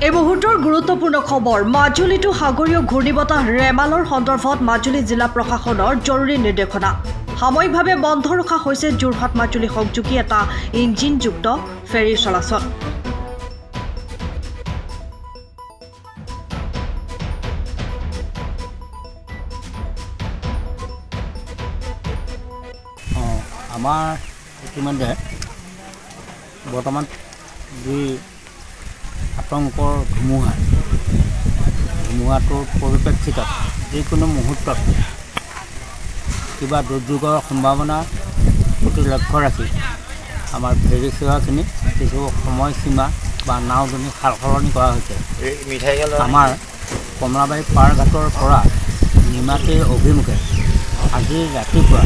এই মুহূৰ্তৰ গুৰুত্বপূৰ্ণ খবৰ মাজুলীটো সাগৰীয় ঘূৰ্ণীবতাহ ৰেমালৰ সন্দৰ্ভত মাজুলী জিলা প্ৰশাসনৰ জৰুৰী নিৰ্দেশনা সাময়িকভাৱে বন্ধ ৰখা হৈছে যোৰহাট মাজুলী সংযোগী এটা ইঞ্জিনযুক্ত ফেৰী চলাচল। আমাৰ ইতিমধ্যে বৰ্তমান যি আতংকৰ ধুমুহাটোৰ পৰিপ্ৰেক্ষিতত যিকোনো মুহূৰ্তত কিবা দুৰ্যোগৰ সম্ভাৱনা প্ৰতি লক্ষ্য ৰাখি আমাৰ ফেৰী সেৱাখিনি কিছু সময়সীমা বা নাওজনী সাল সলনি কৰা হৈছে। আমাৰ কমলাবাৰী পাৰঘাটৰ পৰা নিমাতীৰ অভিমুখে আজি ৰাতিপুৱা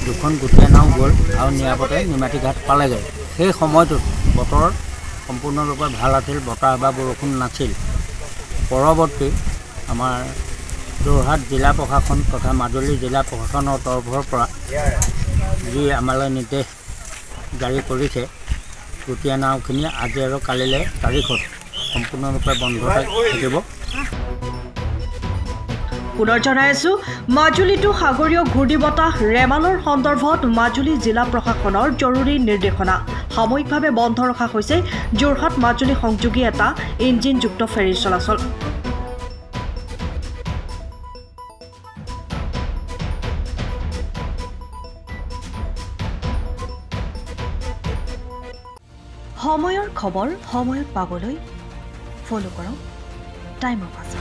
দুখন গোটীয়া নাও গ'ল আৰু নিৰাপদে নিমাতী ঘাট পালেগৈ। সেই সময়টোত বতৰ সম্পূৰ্ণৰূপে ভাল আছিল, বতাহ বা বৰষুণ নাছিল। পৰৱৰ্তী আমাৰ যোৰহাট জিলা প্ৰশাসন তথা মাজুলী জিলা প্ৰশাসনৰ তৰফৰ পৰা যি আমালৈ নিৰ্দেশ জাৰি কৰিছে, গোটীয়া নাওখিনি আজি আৰু কালিলৈ তাৰিখত সম্পূৰ্ণৰূপে বন্ধ থাকিব। পুনৰ জনাইছো মাজুলীটো সাগৰীয় ঘূৰ্ণীবতাহ ৰেমালৰ সন্দৰ্ভত মাজুলী জিলা প্ৰশাসনৰ জৰুৰী নিৰ্দেশনা সাময়িকভাৱে বন্ধ ৰখা হৈছে যোৰহাট মাজুলী সংযোগী এটা ইঞ্জিনযুক্ত ফেৰী চলাচল। সময়ৰ খবৰ সময়ত পাবলৈ ফলো কৰক টাইম অফ আছে।